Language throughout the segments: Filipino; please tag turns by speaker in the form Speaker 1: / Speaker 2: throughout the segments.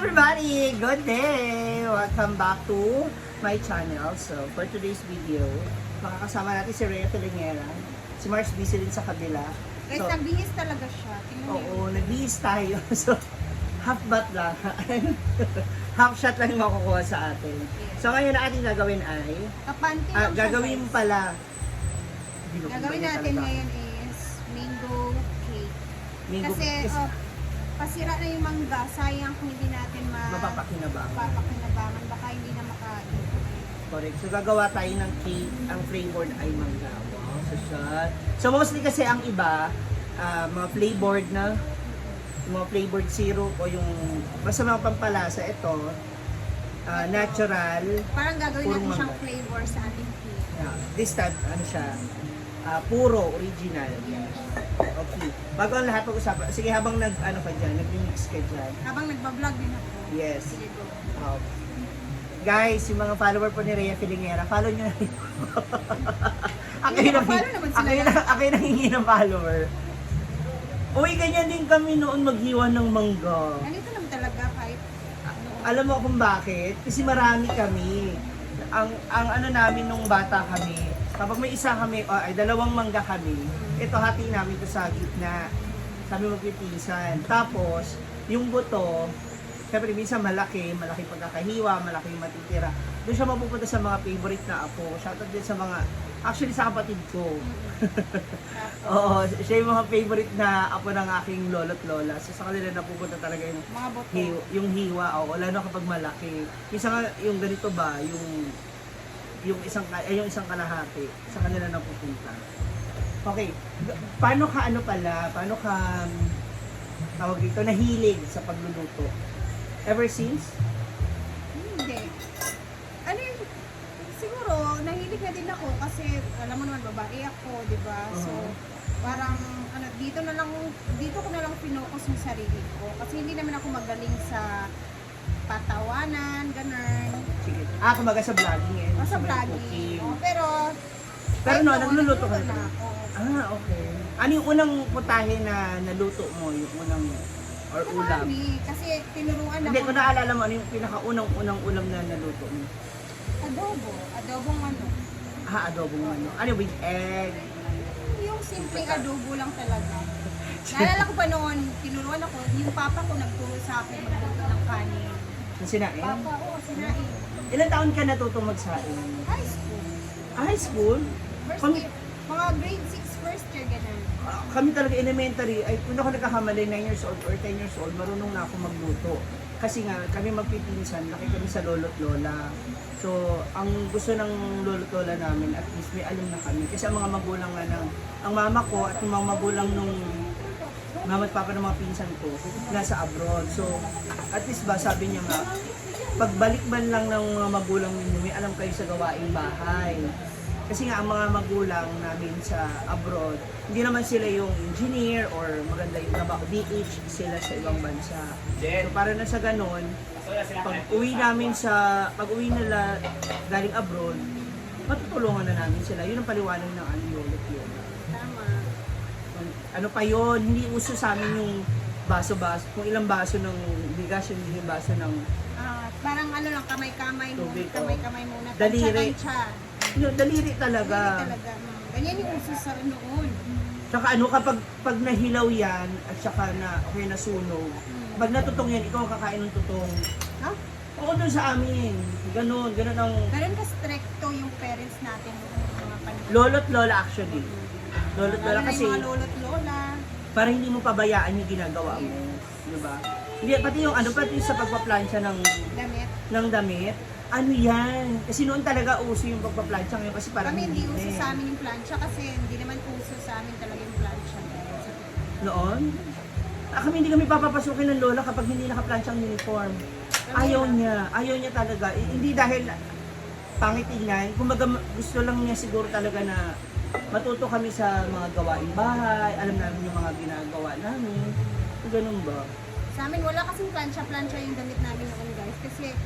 Speaker 1: everybody! Good day! Welcome back to my channel. So, for today's video, makakasama natin si Rhea Filingera. Si Mars busy din sa kabila.
Speaker 2: Guys, nagbihis talaga siya. Tingnan niyo.
Speaker 1: Oo, nagbihis tayo. So, half bat lang. Half shot lang yung makukuha sa atin. So, ngayon na ating gagawin ay...
Speaker 2: Kapanty lang siya,
Speaker 1: gagawin
Speaker 2: guys.
Speaker 1: pala.
Speaker 2: Gagawin natin ngayon is mango cake.
Speaker 1: Mango
Speaker 2: Kasi,
Speaker 1: cake.
Speaker 2: pasira na yung mangga. Sayang kung hindi natin
Speaker 1: Mapapakinabangan.
Speaker 2: mapapakinabangan. Baka hindi na makain.
Speaker 1: Correct. So, gagawa tayo ng cake. Ang flavored ay mangga. Wow, so shot. So, mostly kasi ang iba, mga flavored na, yung mga flavored syrup o yung basta mga pampalasa. Ito, natural.
Speaker 2: Parang gagawin
Speaker 1: Purong
Speaker 2: natin siyang
Speaker 1: mangga.
Speaker 2: flavor sa ating cake.
Speaker 1: Yeah. This time, ano siya, puro, original. Okay. Bago ang lahat pag-usapan, sige habang ano ka dyan, nag-mix ka dyan.
Speaker 2: Habang nagbablog din ako.
Speaker 1: Yes.
Speaker 2: Sige, go.
Speaker 1: Guys, yung mga follower po ni Rhea Filingera, follow nyo na rin. Ako
Speaker 2: Hindi,
Speaker 1: yung
Speaker 2: follow naman sila.
Speaker 1: ako yung nangingi ng follower. Uy, ganyan din kami noon maghiwa ng mangga.
Speaker 2: Ganito lang talaga kahit
Speaker 1: Alam mo kung bakit? Kasi marami kami. Ang ano namin nung bata kami, kapag may isa kami, ay dalawang mangga kami, ito hati namin ito sa gitna. Kami magpipinsan. Tapos, yung buto, syempre minsan malaki pagkakahiwa, malaki yung matitira. Doon siya mapupunta sa mga favorite na apo. Shoutout din sa mga, actually sa kapatid ko. Oo, siya yung mga favorite na apo ng aking lolo't lola. So sa kanila napupunta talaga yung
Speaker 2: mga boto.
Speaker 1: yung hiwa, o lalo kapag malaki. Minsan nga, yung ganito ba, yung isang kalahati, sa kanila napupunta. Okay, paano ka tawag dito, nahilig sa pagluluto? Ever since?
Speaker 2: Hindi. Ano yun? Siguro, nahilig na din ako kasi alam mo naman, babae ako, di ba? So, parang dito ko na lang pinocus yung sarili ko. Kasi hindi naman ako magaling sa patawanan, ganun.
Speaker 1: Sige. Kumbaga sa vlogging eh.
Speaker 2: Sa
Speaker 1: cooking.
Speaker 2: vlogging. Pero
Speaker 1: Pero no, nagluluto ka
Speaker 2: na
Speaker 1: na.
Speaker 2: ako.
Speaker 1: Okay. Ano yung unang putahe na naluto mo? Yung unang, or ulam?
Speaker 2: Marami. Kasi tinuruan
Speaker 1: Hindi
Speaker 2: ako.
Speaker 1: ko naalala mo, ano yung pinakaunang ulam na naluto mo?
Speaker 2: Adobo. Adobong ano.
Speaker 1: Adobong ano? Ano, with egg?
Speaker 2: Yung simpleng adobo lang talaga. Naalala ko pa noon, tinuruan ako, yung papa ko nagturo sa akin magluto ng kanin.
Speaker 1: Yung sinain?
Speaker 2: Papa, oo, sinain.
Speaker 1: Ilan taon ka natutong magsain?
Speaker 2: High school.
Speaker 1: High school?
Speaker 2: First
Speaker 1: Kami,
Speaker 2: year, mga grade 6 first year, ganun.
Speaker 1: kami talaga elementary, ay kung ako nagkakamali, 9 years old or 10 years old, marunong na ako magluto. Kasi nga, kami magpipinsan, laki kami sa lolo't lola. So, ang gusto ng lolo't lola namin, at least may alam na kami. Kasi ang mga magulang nga ang mama ko at yung mga magulang nung mama at papa ng mga pinsan ko, nasa abroad. So, at least ba, sabi niya nga, pagbalik man lang ng mga magulang ninyo, may alam kayo sa gawaing bahay. Kasi nga, ang mga magulang namin sa abroad, hindi naman sila yung engineer or maganda yung trabaho, DH sila sa ibang bansa. So, para na sa ganun, pag uwi nila galing abroad, matutulungan na namin sila. Yun ang paliwanag ng lolo't lola.
Speaker 2: Tama.
Speaker 1: Ano pa yon, hindi uso sa amin yung baso-baso, kung ilang baso ng bigas, yung baso ng
Speaker 2: Parang ano lang, kamay-kamay muna.
Speaker 1: Tubig,
Speaker 2: Kamay-kamay muna.
Speaker 1: Daliri.
Speaker 2: Tansya.
Speaker 1: yung daliri talaga.
Speaker 2: Daliri talaga. Ganyan yung uso sa noon.
Speaker 1: Tsaka ano, kapag nahilaw yan, at saka na, okay, nasunog, pag natutong yan, ikaw ang kakain ng tutong.
Speaker 2: Ha?
Speaker 1: Oo, doon sa amin. Ganun ang
Speaker 2: Ganun ka-stricto yung parents natin noong mga panahon.
Speaker 1: lolo't lola actually. Lolo't
Speaker 2: Lalo
Speaker 1: lola
Speaker 2: na
Speaker 1: kasi,
Speaker 2: yung mga lolo't lola.
Speaker 1: para hindi mo pabayaan yung ginagawa mo. Diba? Hindi, pati sa pagpaplansya ng damit, ano yan? Kasi noon talaga uso yung pagpaplansya ngayon kasi parang
Speaker 2: Kami hindi uso
Speaker 1: eh.
Speaker 2: sa amin yung plancha kasi hindi naman uso sa amin talaga yung plancha.
Speaker 1: Noon? Kami hindi kami papapasukin ng lola kapag hindi nakaplansya ang uniform. Ayaw niya talaga. Hindi dahil pangit tingnan, kumbaga gusto lang niya siguro talaga na matuto kami sa mga gawaing bahay, alam namin yung mga ginagawa namin. Ganun ba?
Speaker 2: Sa amin wala kasing plancha yung damit namin noon guys kasi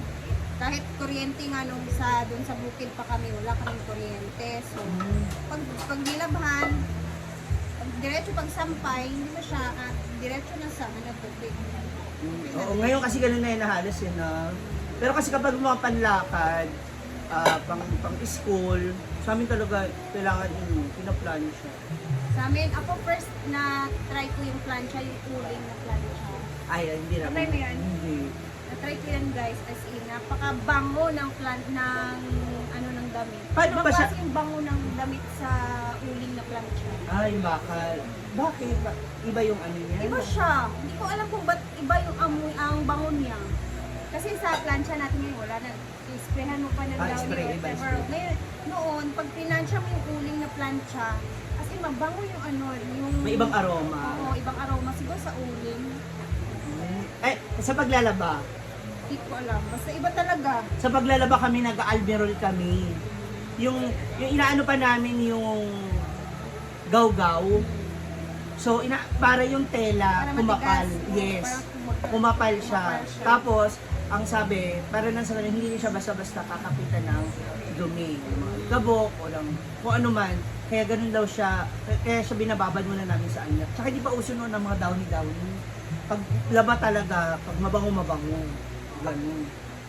Speaker 2: kahit kuryente nga doon sa bukid pa kami, wala kaming kuryente. So, pag nilabhan, diretso pag sampay, hindi na siya, diretso na sa tubig.
Speaker 1: Oo, ngayon kasi ganun na yun na halos yun na. Pero kasi kapag mga panlakad, pang school, sa amin talaga kailangan pinaplano siya.
Speaker 2: Sa amin, ako first na try ko yung plancha, yung uling na plancha.
Speaker 1: Ay, hindi naman.
Speaker 2: Try mo yan?
Speaker 1: Hindi.
Speaker 2: Na-try ko yan guys, as in, napakabango ng ng damit.
Speaker 1: Paano ba siya?
Speaker 2: Kasi yung bango ng damit sa uling na plancha.
Speaker 1: Ay, bakal. Bakit? Iba yung ano niya?
Speaker 2: Iba siya. Hindi ko alam kung ba't iba yung amoy, ang bango niya. Kasi sa plancha natin ngayon, wala na. I-sprayhan mo pa ng downy
Speaker 1: spray,
Speaker 2: or
Speaker 1: iba
Speaker 2: whatever.
Speaker 1: spray.
Speaker 2: Ngayon, noon, pag pinansya mo yung uling na plancha, as in, mabango yung yung...
Speaker 1: May ibang aroma.
Speaker 2: Oo, ibang aroma. Siguro sa uling.
Speaker 1: Eh, sa paglalaba.
Speaker 2: Hindi ko alam. Basta iba talaga.
Speaker 1: Sa paglalaba kami, nag-alberol kami. Yung inaano pa namin yung gaw-gaw. So, para yung tela,
Speaker 2: Para
Speaker 1: kumapal.
Speaker 2: matigas.
Speaker 1: Yes.
Speaker 2: Parang
Speaker 1: Kumapal siya.
Speaker 2: Kumapal siya.
Speaker 1: Tapos, ang sabi, para nang sa kanya, hindi siya basta-basta kakapitan ng dumi. Yung mga gabok o ng kung ano man. Kaya ganun daw siya, kaya siya binababad muna namin sa anyap. Tsaka hindi pa uso noon ng mga downy-downy. Pag laba talaga, pag mabango-mabango. Ganun.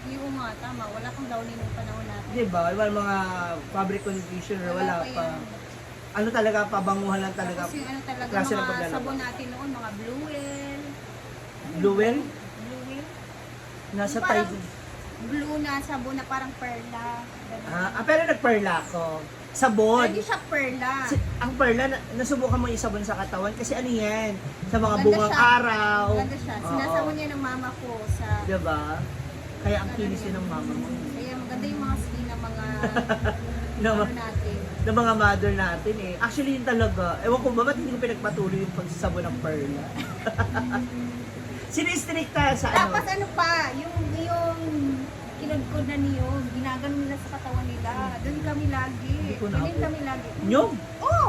Speaker 2: Yung nga, tama. Wala pang downy nung panahon natin.
Speaker 1: Diba? Wala mga fabric conditioner, wala
Speaker 2: Wala pa
Speaker 1: pa.
Speaker 2: yan.
Speaker 1: Ano talaga, pabanguhan lang talaga.
Speaker 2: Tapos yung ano talaga,
Speaker 1: klase ng
Speaker 2: mga
Speaker 1: paglalaba.
Speaker 2: sabon natin noon, mga Blue Whale.
Speaker 1: Bluewell,
Speaker 2: Blue Whale?
Speaker 1: nasa
Speaker 2: Parang
Speaker 1: Tide.
Speaker 2: blue na sabon na parang perla. Ganun.
Speaker 1: Pero nagperla ako. Sabon.
Speaker 2: Hindi siya perla.
Speaker 1: Ang perla, nasubukan mo isabon sa katawan kasi ano yan, sa mga
Speaker 2: Maganda
Speaker 1: bungang
Speaker 2: siya.
Speaker 1: araw.
Speaker 2: Maganda siya.
Speaker 1: Oo.
Speaker 2: Sinasabon niya ng mama ko sa...
Speaker 1: Diba? Kaya ang kinis yun ng mama mo.
Speaker 2: Kaya maganda yung mga skin ng mga
Speaker 1: ng,
Speaker 2: ano natin.
Speaker 1: ng mga mother natin eh. Actually yun talaga. Ewan ko ba, ba't hindi ko pinagpatuloy yung pagsasabon ng perla? Sinistrikta sa ano?
Speaker 2: Tapos ano pa, yung kinudkod na niyo, ginagano nila sa katawan nila. Doon kami lagi.
Speaker 1: Hindi ko na
Speaker 2: Doon
Speaker 1: ako.
Speaker 2: kami lagi.
Speaker 1: Nyog?
Speaker 2: Oh!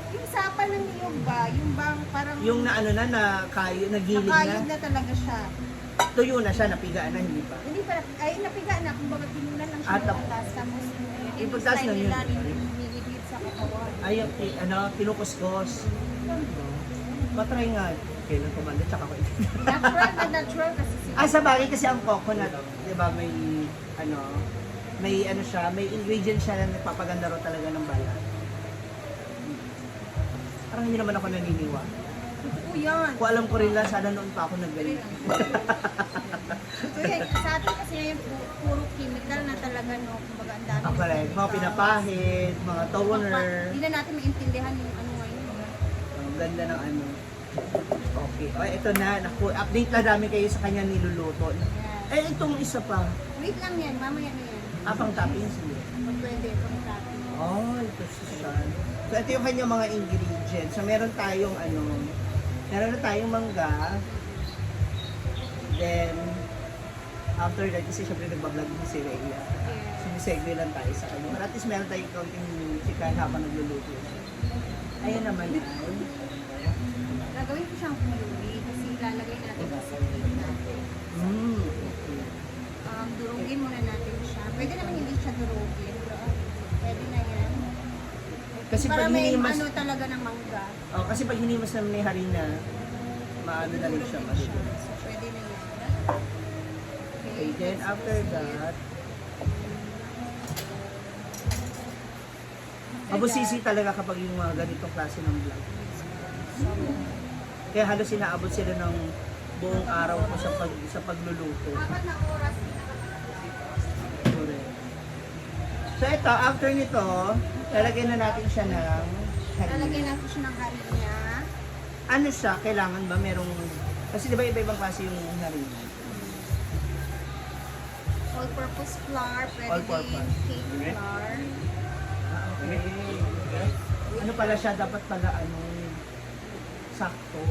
Speaker 2: Yung sapa ng niyog ba? Yung bang parang...
Speaker 1: Yung na ano na kayo, nagiling
Speaker 2: nakayod
Speaker 1: na.
Speaker 2: na talaga siya.
Speaker 1: Tuyo na siya, napigaan na, hindi pa.
Speaker 2: Hindi pa, ay napiga na. Kung baga pinulan lang siya
Speaker 1: Ah,
Speaker 2: ng atas. Tapos
Speaker 1: yung pagtaas na yun.
Speaker 2: nilibid sa katawan.
Speaker 1: Ay, kinukuskus. Patry nga. Kailan kumanda, tsaka ko
Speaker 2: Natural na natural kasi siya.
Speaker 1: Sa bagay kasi ang coconut, di ba, may ano siya, may ingredient siya na nagpapaganda raw talaga ng balat. Parang hindi naman ako naniniwa.
Speaker 2: Totoo yan.
Speaker 1: Kung alam ko rin lang, sana noon pa ako nagaling.
Speaker 2: Kaya sa atin kasi ngayon, puro chemical na talaga, no? Kumbaga, ang dami
Speaker 1: Ang
Speaker 2: ng
Speaker 1: correct. Mga
Speaker 2: chemical.
Speaker 1: pinapahid, mga toner.
Speaker 2: Hindi na natin maintindihan yung ano ngayon.
Speaker 1: Ang ganda ng ano. Okay. O, ito na. Naku, update na dami kayo sa kanya niluluto.
Speaker 2: Yes.
Speaker 1: Itong isa pa.
Speaker 2: Wait lang yan, mamaya na yan.
Speaker 1: Pang toppings hindi.
Speaker 2: Pag pwede, pang topping.
Speaker 1: Oh, ito siya. So, ito yung kanyang mga ingredients. So, meron tayong meron na tayong mangga. Then, after that, kasi syempre nagbablog din si Rhea.
Speaker 2: Yes.
Speaker 1: Sumisegue lang tayo sa kanya. At least meron tayong kaunting chicken habang nagluluto siya. Ayun naman ay.
Speaker 2: Gagawin ko siyang puree kasi ilalagay natin sa skin natin.
Speaker 1: Okay.
Speaker 2: Durugin muna natin siya. Pwede naman hindi siya durugin. Pwede na yan.
Speaker 1: Kasi
Speaker 2: Para
Speaker 1: pag
Speaker 2: may
Speaker 1: hinimas,
Speaker 2: ano talaga ng mangga.
Speaker 1: kasi pag hinimas naman ni Harina, maano na rin siya.
Speaker 2: Durugin siya. So, pwede na yan.
Speaker 1: Okay, then after that, abusisi talaga kapag yung mga ganitong klase ng vlog. Kaya halos inaabot sila ng buong araw ko sa pagluluto.
Speaker 2: 4 na oras.
Speaker 1: Correct. So ito, after nito, lalagyan na natin siya ng
Speaker 2: Lalagyan
Speaker 1: harina.
Speaker 2: natin siya ng harina.
Speaker 1: Ano siya? Kailangan ba merong... Kasi di ba iba-ibang klase yung harina?
Speaker 2: All-purpose flour. Pwede
Speaker 1: All-purpose.
Speaker 2: din cake flour.
Speaker 1: Okay. Ano pala siya? Dapat pala sakto.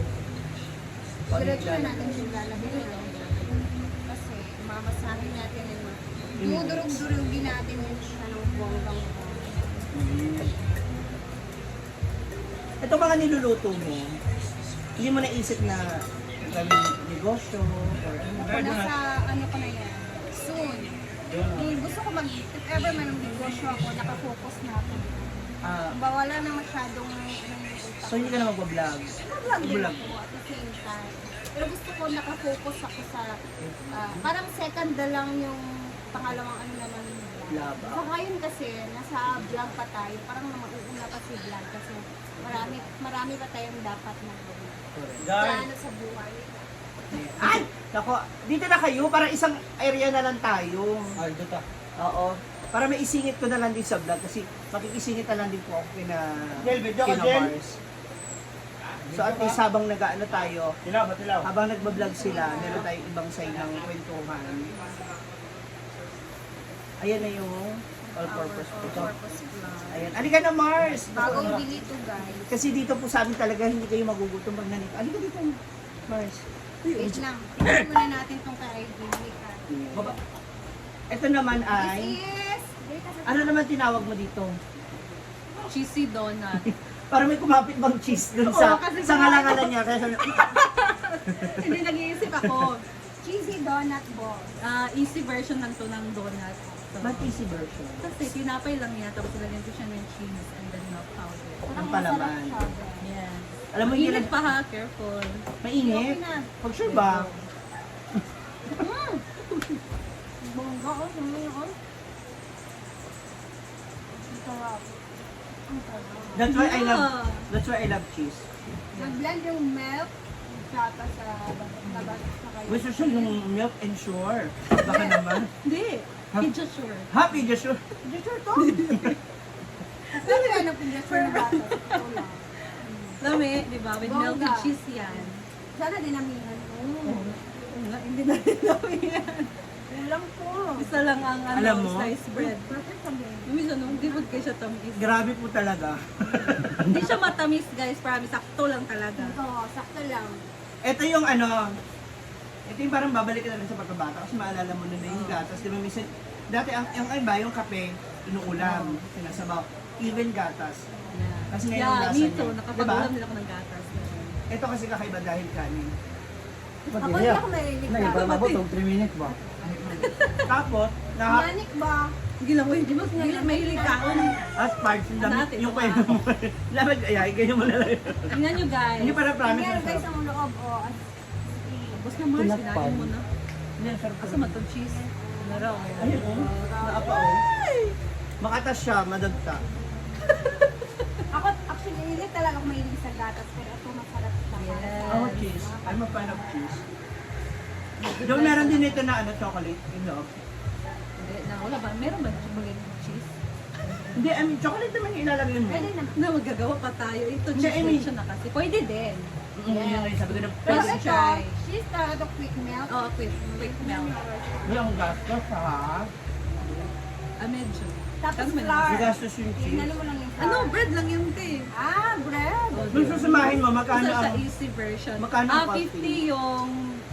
Speaker 2: Diretso na natin siya lalagyan natin. Kasi mamasahin natin yun. Dudurog-durugin natin yun siya ng bonggang.
Speaker 1: Ito mga niluluto mo, hindi mo naisip na gawing negosyo or ano?
Speaker 2: Ako nasa ano ko na yan. Soon. Kung gusto ko if ever man ng negosyo ako, nakafocus na ako. Wala na masyadong
Speaker 1: So hindi ka na mag-vlog?
Speaker 2: Mag-vlog din
Speaker 1: Vlog.
Speaker 2: ako at the same time. Pero gusto ko nakafocus ako sa, parang second na lang yung pangalawang ano naman yung vlog.
Speaker 1: Love.
Speaker 2: Sa ngayon kasi, nasa vlog pa tayo, parang mauuna pa si vlog kasi marami pa tayong dapat na gawin. Plano sa buhay.
Speaker 1: Ay! Nako, dito na kayo, para isang area na lang tayo.
Speaker 3: Ay, dito.
Speaker 1: Oo. Para may isingit ko na lang din sa vlog kasi makikisingit na lang din po ako
Speaker 3: Jel, video ka,
Speaker 1: kina
Speaker 3: Jel.
Speaker 1: Mars. So at least habang nag-ano tayo,
Speaker 3: Tilaw, tilaw.
Speaker 1: habang nagbablog sila, meron tayong ibang side ng kwentuhan. Ayan na yung all-purpose po.
Speaker 2: Purpose vlog.
Speaker 1: Ayan. Alika na Mars!
Speaker 2: Bagong bili to guys.
Speaker 1: Kasi dito po sa amin talaga hindi kayo magugutom pag nanito. Alika dito Mars.
Speaker 2: Wait lang. Tingnan muna natin tong kay Halika.
Speaker 1: Baba. Ito naman ay,
Speaker 2: Yes!
Speaker 1: ano naman tinawag mo dito?
Speaker 4: Cheesy donut.
Speaker 1: Para may kumapit bang cheese dun
Speaker 4: Oo,
Speaker 1: sa
Speaker 4: kasi
Speaker 1: sa ngalangalan niya. Kaya sabi,
Speaker 4: Hindi nag-iisip ako.
Speaker 2: Cheesy donut ball.
Speaker 4: Easy version lang to ng donut. So,
Speaker 1: ba't easy version?
Speaker 4: kasi tinapay lang yan, tapos ilagyan ko siya ng cheese and then milk powder.
Speaker 1: Ang palaman.
Speaker 4: Yan.
Speaker 1: Alam mo, hindi
Speaker 4: Init pa ha, careful.
Speaker 1: mainit.
Speaker 2: Okay na.
Speaker 1: Pag sure ba?
Speaker 2: Bongga oh, sumay ako. Ang sarap. Ang sarap.
Speaker 1: That's why I love cheese.
Speaker 2: Nag-blend yung milk, tsaka sa labas sa kayo.
Speaker 1: Gusto siya yung milk and sure. Baka naman.
Speaker 4: Hindi.
Speaker 1: Ha?
Speaker 4: Pediasure.
Speaker 1: Happy, just sure.
Speaker 2: Picture to? Sabi ka ng picture na bata. Ito lang.
Speaker 4: Lami, di ba? With
Speaker 2: Bongga.
Speaker 4: melted cheese yan.
Speaker 2: Sana dinamihan mo.
Speaker 4: Hindi na rin namin yan.
Speaker 2: Kulang po.
Speaker 4: Isa lang ang
Speaker 1: Alam mo?
Speaker 4: sliced bread.
Speaker 2: Perfect kami.
Speaker 4: Minsan, no, hindi mo kayo siya tamis.
Speaker 1: Grabe po talaga.
Speaker 4: Hindi siya matamis, guys. Promise, sakto lang talaga.
Speaker 2: Ito, sakto lang.
Speaker 1: Ito yung ano, ito yung parang babalik ka na rin sa pagkabata kasi maalala mo na yung gatas. Di ba minsan, dati ang iba, yung kape, inuulam, sinasabaw. Even gatas.
Speaker 4: Yeah.
Speaker 1: Kasi ngayon yung
Speaker 4: Yeah,
Speaker 1: lasa
Speaker 4: me
Speaker 1: niya.
Speaker 4: too.
Speaker 1: Diba?
Speaker 4: Nakapag-ulam nila ako ng gatas.
Speaker 1: Ito kasi kakaiba dahil kanin.
Speaker 2: Ako hindi ako mahilig
Speaker 3: Na, iba
Speaker 2: ka.
Speaker 3: na po, 3 minutes ba?
Speaker 1: Tapos,
Speaker 2: Manik ba?
Speaker 4: Hindi lang mo, hindi mo mahilig kaon.
Speaker 1: as parts, yung damit,
Speaker 4: Natin,
Speaker 1: yung
Speaker 4: ito
Speaker 1: kwento mo. Lamag, ay, ganyan mo na lang.
Speaker 4: Tingnan nyo, guys.
Speaker 1: Hindi para promise
Speaker 2: Tingnan
Speaker 1: na
Speaker 2: guys
Speaker 1: sarap.
Speaker 2: ang loob. Oh,
Speaker 4: Tapos na Mars,
Speaker 3: Tinakpan.
Speaker 4: sinain mo na.
Speaker 1: Hindi, sarap
Speaker 4: Kasi
Speaker 1: kasi
Speaker 4: matong cheese. Naraw.
Speaker 1: ayun, oh. Naapa, oh. Makatas siya, madagta.
Speaker 2: ako, actually, hindi talaga ako mahilig sa gatas. Pero ito masarap sa
Speaker 4: Yes.
Speaker 1: Oh, cheese. I'm a fan of cheese. Doon meron din ito na ano, chocolate in love.
Speaker 4: Hindi, na, wala ba? Meron ba chocolate cheese?
Speaker 1: Hindi, I mean, chocolate naman yung ilalagay mo.
Speaker 2: Pwede na.
Speaker 4: Na, magagawa pa tayo. Ito,
Speaker 1: Hindi,
Speaker 4: cheese
Speaker 1: I mean-
Speaker 4: version na kasi. Pwede din.
Speaker 1: Yun yung sabi ko na,
Speaker 2: Pero
Speaker 4: Pwede
Speaker 2: ito,
Speaker 4: try.
Speaker 2: she's talaga quick melt.
Speaker 4: Oh, quick melt.
Speaker 1: yung gastos ha.
Speaker 4: Medyo.
Speaker 2: Tapos
Speaker 4: Tapos may
Speaker 2: flour.
Speaker 1: Yung gastos yung
Speaker 2: Tingnan
Speaker 1: cheese.
Speaker 2: mo lang yung
Speaker 4: Ano,
Speaker 2: flour.
Speaker 4: bread lang yung tea.
Speaker 2: Ah, bread.
Speaker 1: Kung susamahin mo,
Speaker 4: Ito
Speaker 1: magkano
Speaker 4: sa
Speaker 1: ang...
Speaker 4: easy version.
Speaker 1: Magkano ang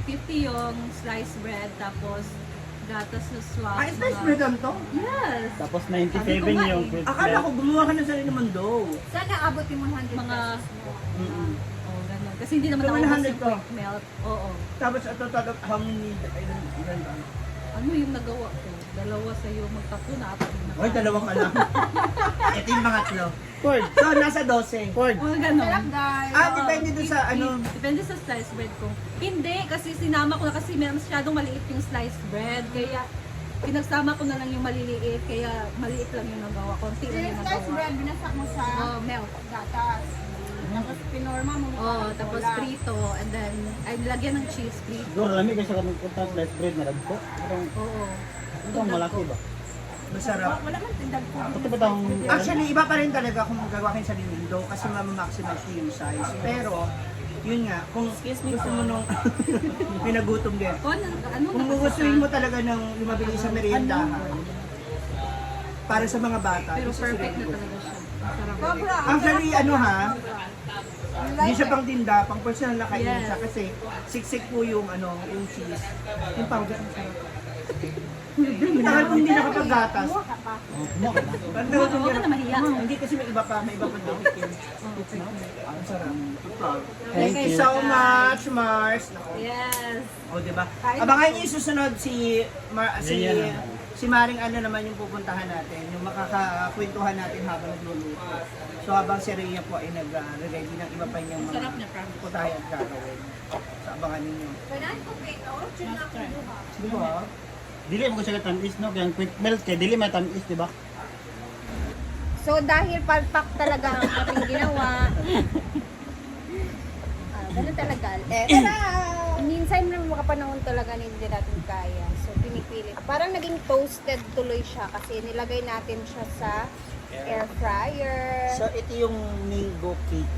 Speaker 4: 50 yung sliced bread, tapos gatas na swap.
Speaker 1: Ah, slice bread lang to?
Speaker 4: Yes.
Speaker 3: Tapos
Speaker 4: Sabi
Speaker 3: 97
Speaker 4: ko nga
Speaker 3: yung
Speaker 4: eh.
Speaker 3: quick
Speaker 1: Akala ko gumawa ka ng sarili mong dough.
Speaker 2: Sana abot yung 100
Speaker 4: Mga,
Speaker 2: pesos mo.
Speaker 4: oh, ganun. Kasi hindi naman
Speaker 1: So,
Speaker 4: ako
Speaker 1: 100
Speaker 4: yung
Speaker 1: to.
Speaker 4: quick melt. Oo.
Speaker 1: Tapos ito, how many, ilan ba?
Speaker 4: Ano yung nagawa ko? Dalawa sa'yo, magtatlo na apat yung
Speaker 1: Hoy, dalawa ka lang. Ito yung pangatlo.
Speaker 3: Ford,
Speaker 1: So, nasa 12.
Speaker 3: Ford.
Speaker 4: Oh, ganun.
Speaker 2: Sarap guys.
Speaker 1: Ah, depende dun sa ano.
Speaker 4: Depende sa sliced bread ko. Hindi, kasi sinama ko na kasi masyadong maliit yung sliced bread. Kaya pinagsama ko na lang yung maliliit. Kaya maliit lang yung nagawa. Konti lang
Speaker 2: Yung
Speaker 4: yung
Speaker 2: sliced
Speaker 4: nagawa.
Speaker 2: bread, binasak mo sa
Speaker 4: Oh, milk.
Speaker 2: gatas. Tapos pinorma mo.
Speaker 4: Oh, tapos prito. And then, ay nilagyan ng cheese prito.
Speaker 3: Siguro lami kasi kami punta slice bread na dagko. Parang
Speaker 4: Oo.
Speaker 3: ito ang malaki ba?
Speaker 1: Masarap.
Speaker 2: Wala man tindag po.
Speaker 3: Ito ba tang
Speaker 1: Actually, iba pa rin talaga kung gagawa kayo sa dough kasi ma-maximize niyo yung size. Pero, yun nga, kung gusto mo nung pinagutom din.
Speaker 4: Kung ano
Speaker 1: Kung gugustuhin mo talaga ng lumabili sa meriendahan, para sa mga bata,
Speaker 4: Pero
Speaker 1: this is
Speaker 4: perfect
Speaker 1: really
Speaker 4: na
Speaker 1: good.
Speaker 4: talaga siya. Masarap.
Speaker 2: Sobra.
Speaker 1: Actually, ano ha, hindi siya
Speaker 2: it.
Speaker 1: pang tinda, pang personal na kainin
Speaker 4: Yes.
Speaker 1: siya kasi siksik po yung ano, yung cheese. Yung powder, ang sarap. Tagal kong hindi nakapaggatas.
Speaker 2: Kumuha ka pa.
Speaker 1: Tagal kong
Speaker 4: Huwag ka na mahiya.
Speaker 1: Hindi kasi may iba pa dutikin. Ang sarap.
Speaker 3: Thank
Speaker 1: Thank you
Speaker 3: you.
Speaker 1: so much, Mars.
Speaker 4: Yes.
Speaker 1: O, diba? Abangan niyo yung susunod si Si Maring ano naman yung pupuntahan natin, yung makakakwentuhan natin habang nagluluto. So habang si Rhea po ay nag-ready ng iba pa niyang mga
Speaker 4: Sarap niya, promise.
Speaker 1: putahe at gagawin. So abangan ninyo.
Speaker 2: Kailangan ko pito, dyan na ako buha.
Speaker 1: Di ba?
Speaker 3: Dili mo ko siya tamis, no? Kaya quick melt kay dili may tamis, di ba?
Speaker 2: So dahil palpak talaga ang ating ginawa. Ganun talaga. Minsan na makapanahon talaga na hindi natin kaya. So pinipilit. Parang naging toasted tuloy siya kasi nilagay natin siya sa air fryer.
Speaker 1: So ito yung mango cake.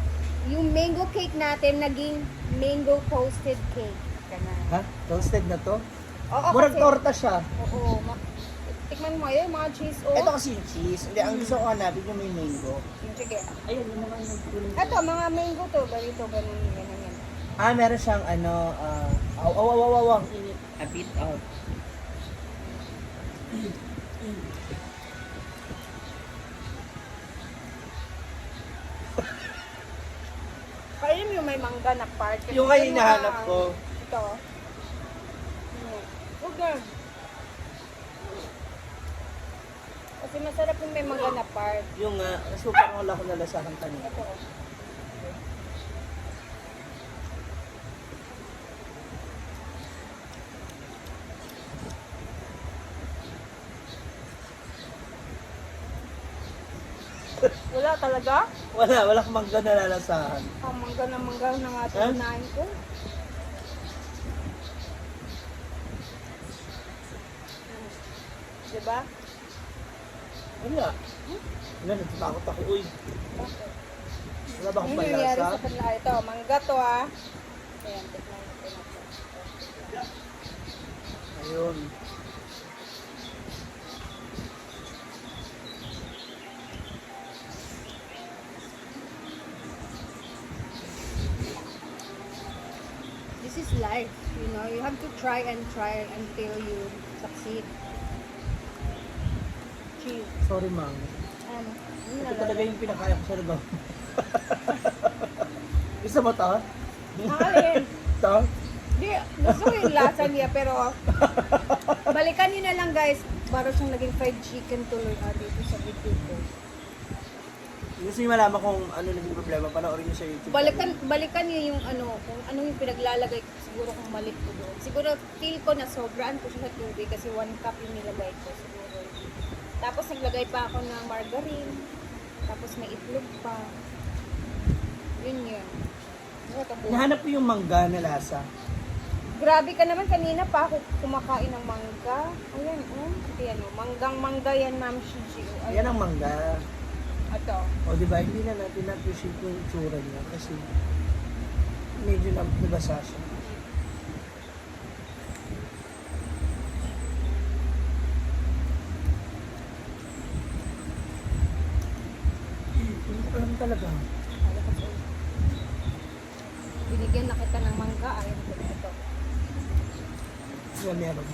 Speaker 2: Yung mango cake natin naging mango toasted cake. Ganun.
Speaker 1: Ha? Toasted na to?
Speaker 2: Oo,
Speaker 1: Murag
Speaker 2: kasi,
Speaker 1: torta siya.
Speaker 2: oo. Tikman mo yun, mga cheese. Oh.
Speaker 1: Ito kasi yung cheese. Hindi, ang gusto ko hanapin yung may mango.
Speaker 2: Sige.
Speaker 1: Ayun, yung naman yung kulay.
Speaker 2: Ito, mga mango to. Ganito, ganun, ganun yan.
Speaker 1: Ah, meron siyang ano, aw, init. A bit out.
Speaker 2: Kainin mo yung may mangga na part. Kasi
Speaker 1: Yung kayo
Speaker 2: yun
Speaker 1: hinahanap
Speaker 2: ang-
Speaker 1: ko.
Speaker 2: Ito. Okay. Kasi masarap yung may mangga na part.
Speaker 1: Yung super wala ko nalasahan kanina.
Speaker 2: Ito. Wala talaga?
Speaker 1: Wala akong mangga nalalasahan.
Speaker 2: Ang mangga na nga ito
Speaker 1: Huh?
Speaker 2: unahin ko. Diba?
Speaker 1: Wala. Wala, natatakot ako. Uy,
Speaker 2: Bakit?
Speaker 1: wala ba akong
Speaker 2: Ano nangyari
Speaker 1: malasa?
Speaker 2: sa kanila? Ito, mangga to ah. Ayan, tikman natin ito.
Speaker 1: Ayun.
Speaker 2: This is life, you know. You have to try until you succeed. Cheese.
Speaker 1: Sorry, Mang.
Speaker 2: Yun
Speaker 1: Ito
Speaker 2: na
Speaker 1: talaga
Speaker 2: lang.
Speaker 1: yung pinakaya ko sa lugaw. Gusto mo to?
Speaker 2: Alin?
Speaker 1: Ito?
Speaker 2: Di, gusto ko yung lasa niya, pero balikan niyo na lang guys. Para siyang naging fried chicken tuloy dito sa video ko.
Speaker 1: Gusto niyo malaman kung ano naging problema, panoorin niyo sa YouTube.
Speaker 2: Balikan niyo yung ano, kung ano yung pinaglalagay ko, siguro kung mali ko doon. Siguro feel ko na sobraan ko siya sa tubig kasi 1 cup yung nilagay ko siguro. Tapos naglagay pa ako ng margarine. Tapos may itlog pa. Yun yun.
Speaker 1: Nahanap ko yung mangga na lasa.
Speaker 2: Grabe ka naman, kanina pa ako kumakain ng mangga. Ayan, oh. Ayan, oh. Manggang-mangga yan, Ma'am Shiji. Oh,
Speaker 1: Yan ang mangga.
Speaker 2: Ito.
Speaker 1: O di ba hindi na natin na-appreciate yung itsura niya kasi medyo nabasa siya. Hindi ko alam talaga.
Speaker 2: Binigyan na kita ng mangga. Ayan ko ito.
Speaker 1: Yan meron.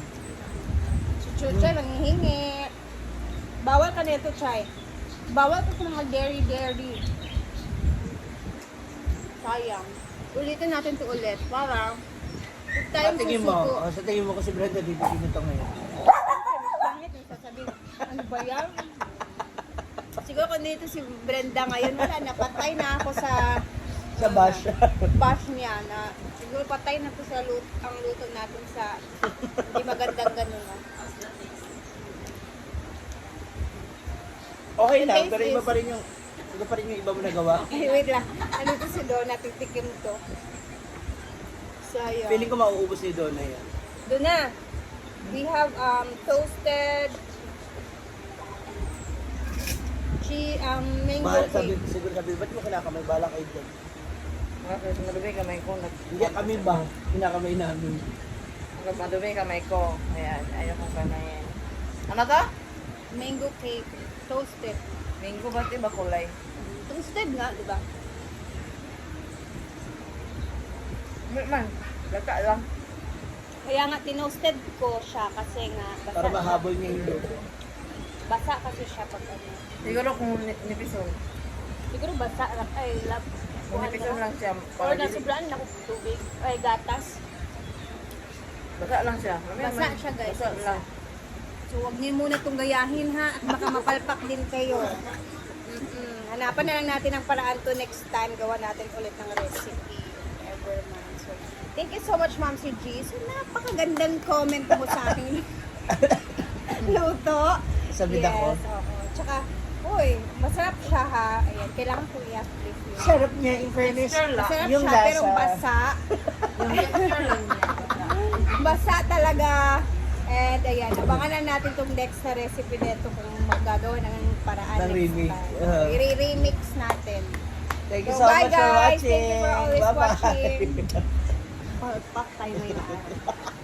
Speaker 2: Si Chuchay, nanghihingi. Bawal ka nito, Chay. Bawal ka sa mga dairy. Sayang. Ulitin natin to ulit. Para
Speaker 1: Sa tingin mo, sa tingin mo kasi Brenda, bibigyan ito ngayon.
Speaker 2: Pangit yung sasabihin. Ano ba yan? Siguro kung dito si Brenda ngayon, wala na. Patay na ako sa
Speaker 1: Sa bash.
Speaker 2: bash niya na siguro patay na to sa ang luto natin sa hindi magandang ganun.
Speaker 1: Okay lang,
Speaker 2: The taste
Speaker 1: pero iba
Speaker 2: is-
Speaker 1: pa rin yung iba mo nagawa.
Speaker 2: Ay, wait lang. Ano to si Donna? Titikim to. Sayang.
Speaker 1: Feeling ko mauubos ni Donna yan.
Speaker 2: Doon na. We have toasted mango
Speaker 1: Bahal, sabi,
Speaker 2: cake.
Speaker 1: siguro sabi, ba't mo kinakamay? Bala kayo dyan.
Speaker 5: Kasi madumi kamay ko.
Speaker 1: Hindi kami ba? Kinakamay namin.
Speaker 5: Madumi kamay ko. Ayan, ayaw kong kamayin. Ano to?
Speaker 2: Mango cake. Toasted.
Speaker 5: Mango ba ba kulay?
Speaker 2: Toasted nga, di ba?
Speaker 5: Man, laka lang.
Speaker 2: Kaya nga tinoasted ko siya kasi nga
Speaker 1: Para mahabol niya yung luto.
Speaker 2: basa kasi siya pag ano.
Speaker 5: Siguro kung nipison.
Speaker 2: Siguro basa lang. Ay, love.
Speaker 5: Kung nipison lang siya.
Speaker 2: Or nasubraan na ako tubig. Ay, gatas.
Speaker 5: Basa lang siya.
Speaker 2: Basa siya, guys.
Speaker 5: Basa lang.
Speaker 2: So, huwag niyo muna itong gayahin ha, at baka mapalpak din kayo. Hanapan na lang natin ang paraan to next time. Gawa natin ulit ng recipe. Ever man. So, thank you so much, Ma'am si G. So, napakagandang comment mo sa aking luto.
Speaker 1: Sabi ako.
Speaker 2: Yes, oo. Tsaka, uy, masarap siya ha. Ayan, kailangan ko i-uplift yun.
Speaker 1: Sarap niya, in fairness.
Speaker 2: Masarap
Speaker 1: Yung
Speaker 2: siya, pero
Speaker 1: lasa.
Speaker 2: basa. Basa talaga. And ayan, abangan na natin itong next na recipe nito kung magagawa ng paraan.
Speaker 1: Ng
Speaker 2: next
Speaker 1: remix.
Speaker 2: time. I-remix natin.
Speaker 1: Thank you
Speaker 2: So,
Speaker 1: so
Speaker 2: bye,
Speaker 1: much for
Speaker 2: guys.
Speaker 1: watching.
Speaker 2: Thank you for always
Speaker 1: Bye-bye.
Speaker 2: watching. Palpak tayo ngayon.